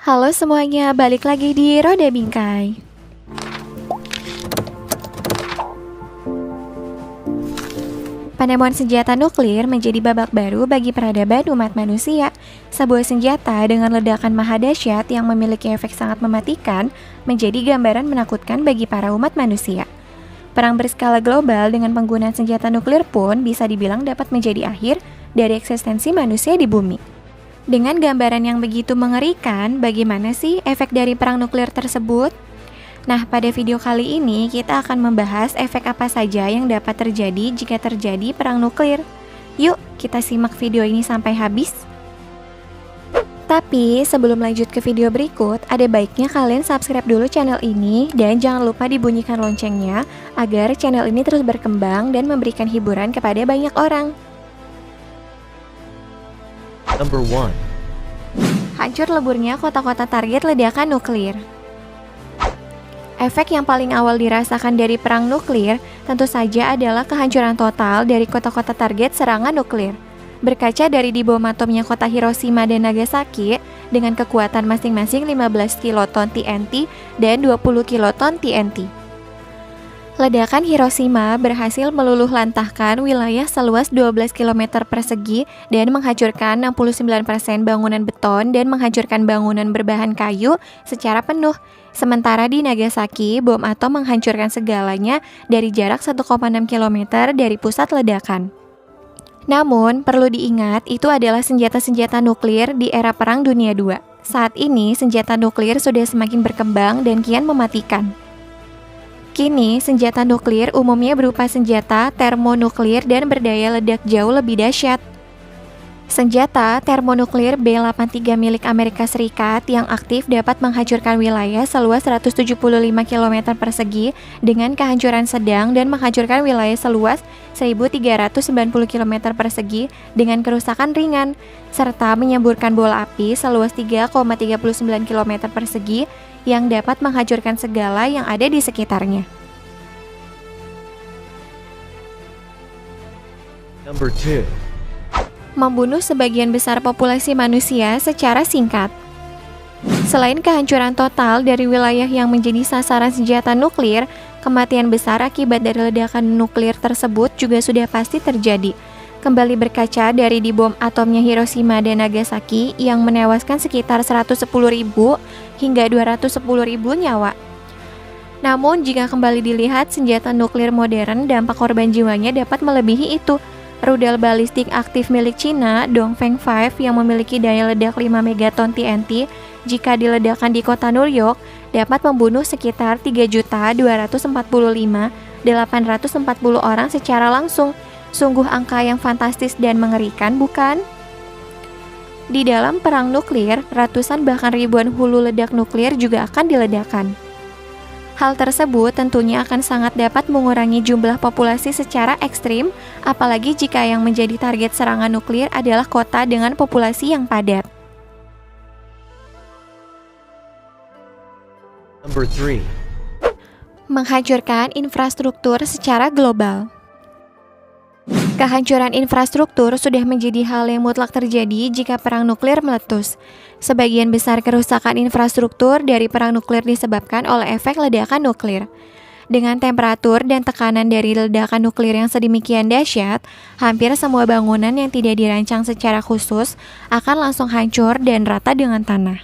Halo semuanya, balik lagi di Roda Bingkai. Penemuan senjata nuklir menjadi babak baru bagi peradaban umat manusia. Sebuah senjata dengan ledakan maha dahsyat yang memiliki efek sangat mematikan menjadi gambaran menakutkan bagi para umat manusia. Perang berskala global dengan penggunaan senjata nuklir pun bisa dibilang dapat menjadi akhir dari eksistensi manusia di bumi. Dengan gambaran yang begitu mengerikan, bagaimana sih efek dari perang nuklir tersebut? Nah, pada video kali ini kita akan membahas efek apa saja yang dapat terjadi jika terjadi perang nuklir. Yuk, kita simak video ini sampai habis. Tapi sebelum lanjut ke video berikut, ada baiknya kalian subscribe dulu channel ini dan jangan lupa dibunyikan loncengnya agar channel ini terus berkembang dan memberikan hiburan kepada banyak orang. Number 1. Hancur leburnya kota-kota target ledakan nuklir. Efek yang paling awal dirasakan dari perang nuklir tentu saja adalah kehancuran total dari kota-kota target serangan nuklir. Berkaca dari dibom atomnya kota Hiroshima dan Nagasaki dengan kekuatan masing-masing 15 kiloton TNT dan 20 kiloton TNT. Ledakan Hiroshima berhasil meluluhlantahkan wilayah seluas 12 km persegi dan menghancurkan 69% bangunan beton dan menghancurkan bangunan berbahan kayu secara penuh. Sementara di Nagasaki, bom atom menghancurkan segalanya dari jarak 1,6 km dari pusat ledakan. Namun, perlu diingat itu adalah senjata-senjata nuklir di era Perang Dunia II. Saat ini, senjata nuklir sudah semakin berkembang dan kian mematikan. Kini, senjata nuklir umumnya berupa senjata termonuklir dan berdaya ledak jauh lebih dahsyat. Senjata termonuklir B-83 milik Amerika Serikat yang aktif dapat menghancurkan wilayah seluas 175 km persegi dengan kehancuran sedang dan menghancurkan wilayah seluas 1.390 km persegi dengan kerusakan ringan, serta menyemburkan bola api seluas 3,39 km persegi yang dapat menghancurkan segala yang ada di sekitarnya. Number 2. Membunuh sebagian besar populasi manusia secara singkat. Selain kehancuran total dari wilayah yang menjadi sasaran senjata nuklir, kematian besar akibat dari ledakan nuklir tersebut juga sudah pasti terjadi. Kembali berkaca dari dibom atomnya Hiroshima dan Nagasaki yang menewaskan sekitar 110.000 hingga 210.000 nyawa. Namun jika kembali dilihat senjata nuklir modern, dampak korban jiwanya dapat melebihi itu. Rudal balistik aktif milik Cina, Dongfeng 5 yang memiliki daya ledak 5 megaton TNT jika diledakkan di kota New York dapat membunuh sekitar 3.245.840 orang secara langsung. Sungguh angka yang fantastis dan mengerikan, bukan? Di dalam perang nuklir, ratusan bahkan ribuan hulu ledak nuklir juga akan diledakkan. Hal tersebut tentunya akan sangat dapat mengurangi jumlah populasi secara ekstrim, apalagi jika yang menjadi target serangan nuklir adalah kota dengan populasi yang padat. Number 3. Menghancurkan infrastruktur secara global. Kehancuran infrastruktur sudah menjadi hal yang mutlak terjadi jika perang nuklir meletus. Sebagian besar kerusakan infrastruktur dari perang nuklir disebabkan oleh efek ledakan nuklir. Dengan temperatur dan tekanan dari ledakan nuklir yang sedemikian dahsyat, hampir semua bangunan yang tidak dirancang secara khusus akan langsung hancur dan rata dengan tanah.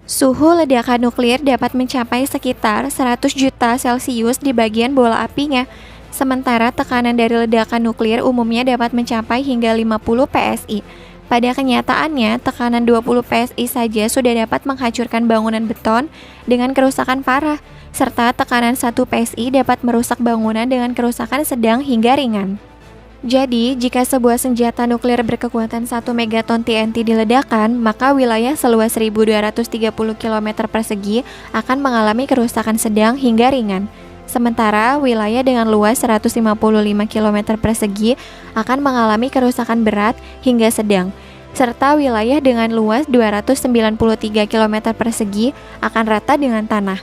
Suhu ledakan nuklir dapat mencapai sekitar 100 juta Celcius di bagian bola apinya. Sementara tekanan dari ledakan nuklir umumnya dapat mencapai hingga 50 PSI. Pada kenyataannya, tekanan 20 PSI saja sudah dapat menghancurkan bangunan beton dengan kerusakan parah, serta tekanan 1 PSI dapat merusak bangunan dengan kerusakan sedang hingga ringan. Jadi, jika sebuah senjata nuklir berkekuatan 1 megaton TNT diledakkan, maka wilayah seluas 1.230 km persegi akan mengalami kerusakan sedang hingga ringan. Sementara wilayah dengan luas 155 km persegi akan mengalami kerusakan berat hingga sedang, serta wilayah dengan luas 293 km persegi akan rata dengan tanah.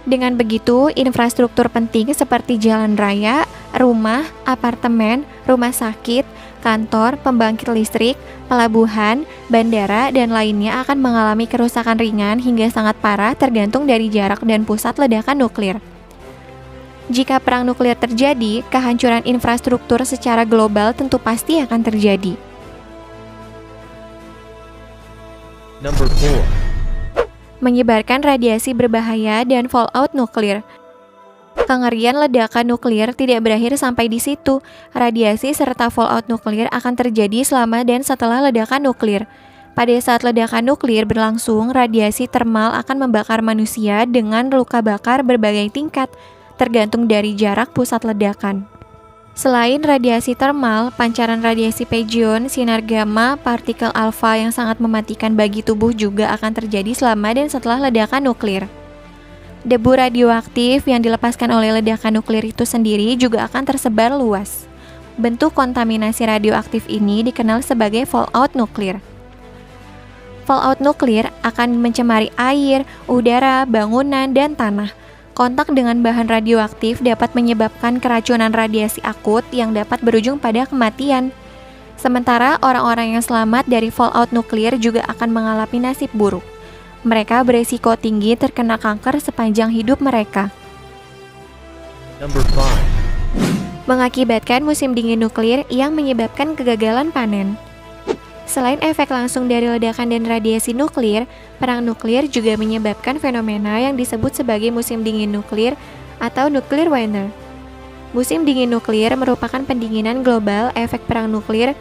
Dengan begitu, infrastruktur penting seperti jalan raya, rumah, apartemen, rumah sakit, kantor, pembangkit listrik, pelabuhan, bandara, dan lainnya akan mengalami kerusakan ringan hingga sangat parah tergantung dari jarak dan pusat ledakan nuklir. Jika perang nuklir terjadi, kehancuran infrastruktur secara global tentu pasti akan terjadi. Number 4. Menyebarkan radiasi berbahaya dan fallout nuklir. Kengerian ledakan nuklir tidak berakhir sampai di situ. Radiasi serta fallout nuklir akan terjadi selama dan setelah ledakan nuklir. Pada saat ledakan nuklir berlangsung, radiasi termal akan membakar manusia dengan luka bakar berbagai tingkat, tergantung dari jarak pusat ledakan. Selain radiasi termal, pancaran radiasi pigeon, sinar gamma, partikel alfa yang sangat mematikan bagi tubuh juga akan terjadi selama dan setelah ledakan nuklir. Debu radioaktif yang dilepaskan oleh ledakan nuklir itu sendiri juga akan tersebar luas. Bentuk kontaminasi radioaktif ini dikenal sebagai fallout nuklir. Fallout nuklir akan mencemari air, udara, bangunan, dan tanah. Kontak dengan bahan radioaktif dapat menyebabkan keracunan radiasi akut yang dapat berujung pada kematian. Sementara orang-orang yang selamat dari fallout nuklir juga akan mengalami nasib buruk. Mereka beresiko tinggi terkena kanker sepanjang hidup mereka. Number 5. Mengakibatkan musim dingin nuklir yang menyebabkan kegagalan panen. Selain efek langsung dari ledakan dan radiasi nuklir, perang nuklir juga menyebabkan fenomena yang disebut sebagai musim dingin nuklir atau nuclear winter. Musim dingin nuklir merupakan pendinginan global efek perang nuklir,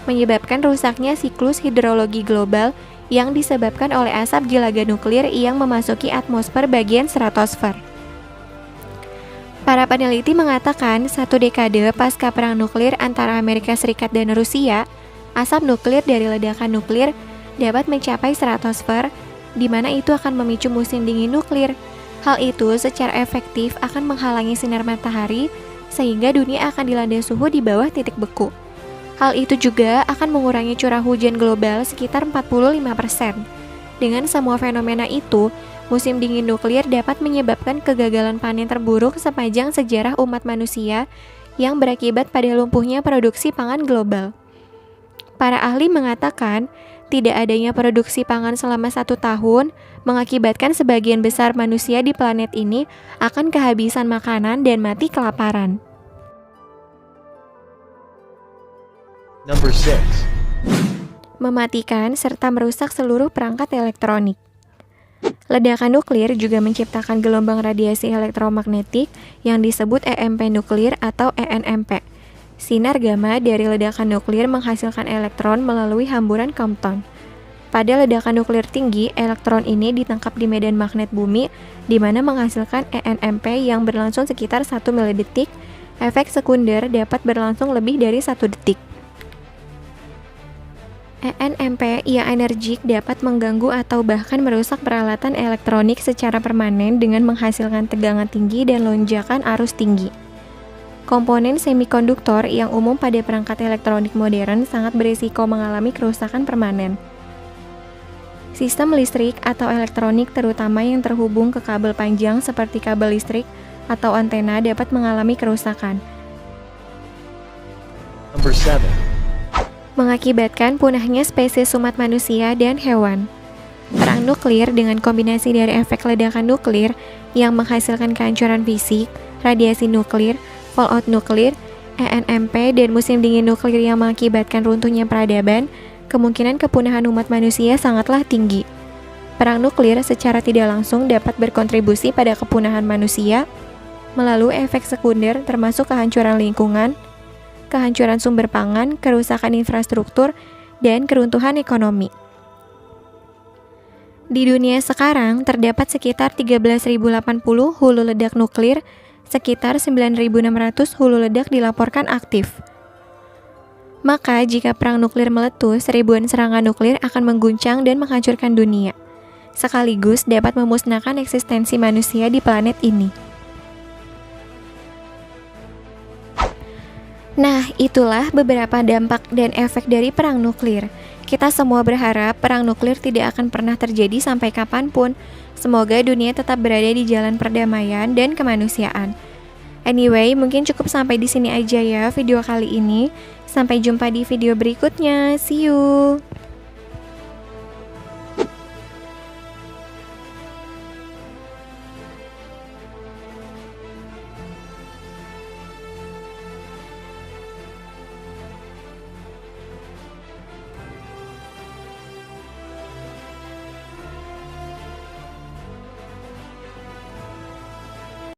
menyebabkan rusaknya siklus hidrologi global yang disebabkan oleh asap jelaga nuklir yang memasuki atmosfer bagian stratosfer. Para peneliti mengatakan 1 dekade pasca perang nuklir antara Amerika Serikat dan Rusia, asap nuklir dari ledakan nuklir dapat mencapai stratosfer, di mana itu akan memicu musim dingin nuklir. Hal itu secara efektif akan menghalangi sinar matahari, sehingga dunia akan dilanda suhu di bawah titik beku. Hal itu juga akan mengurangi curah hujan global sekitar 45%. Dengan semua fenomena itu, musim dingin nuklir dapat menyebabkan kegagalan panen terburuk sepanjang sejarah umat manusia yang berakibat pada lumpuhnya produksi pangan global. Para ahli mengatakan, tidak adanya produksi pangan selama 1 tahun mengakibatkan sebagian besar manusia di planet ini akan kehabisan makanan dan mati kelaparan. Number 6. Mematikan serta merusak seluruh perangkat elektronik. Ledakan nuklir juga menciptakan gelombang radiasi elektromagnetik yang disebut EMP nuklir atau ENMP. Sinar gamma dari ledakan nuklir menghasilkan elektron melalui hamburan Compton. Pada ledakan nuklir tinggi, elektron ini ditangkap di medan magnet bumi, di mana menghasilkan ENMP yang berlangsung sekitar 1 milidetik. Efek sekunder dapat berlangsung lebih dari 1 detik. ENMP yang energik dapat mengganggu atau bahkan merusak peralatan elektronik secara permanen dengan menghasilkan tegangan tinggi dan lonjakan arus tinggi. Komponen semikonduktor yang umum pada perangkat elektronik modern sangat berisiko mengalami kerusakan permanen. Sistem listrik atau elektronik terutama yang terhubung ke kabel panjang seperti kabel listrik atau antena dapat mengalami kerusakan. Number 7. Mengakibatkan punahnya spesies umat manusia dan hewan. Perang nuklir dengan kombinasi dari efek ledakan nuklir yang menghasilkan kehancuran fisik, radiasi nuklir, fallout nuklir, ENMP, dan musim dingin nuklir yang mengakibatkan runtuhnya peradaban, kemungkinan kepunahan umat manusia sangatlah tinggi. Perang nuklir secara tidak langsung dapat berkontribusi pada kepunahan manusia melalui efek sekunder termasuk kehancuran lingkungan, kehancuran sumber pangan, kerusakan infrastruktur, dan keruntuhan ekonomi. Di dunia sekarang, terdapat sekitar 13.080 hulu ledak nuklir, sekitar 9.600 hulu ledak dilaporkan aktif. Maka, jika perang nuklir meletus, ribuan serangan nuklir akan mengguncang dan menghancurkan dunia, sekaligus dapat memusnahkan eksistensi manusia di planet ini. Nah, itulah beberapa dampak dan efek dari perang nuklir. Kita semua berharap perang nuklir tidak akan pernah terjadi sampai kapanpun. Semoga dunia tetap berada di jalan perdamaian dan kemanusiaan. Anyway, mungkin cukup sampai di sini aja ya video kali ini. Sampai jumpa di video berikutnya. See you.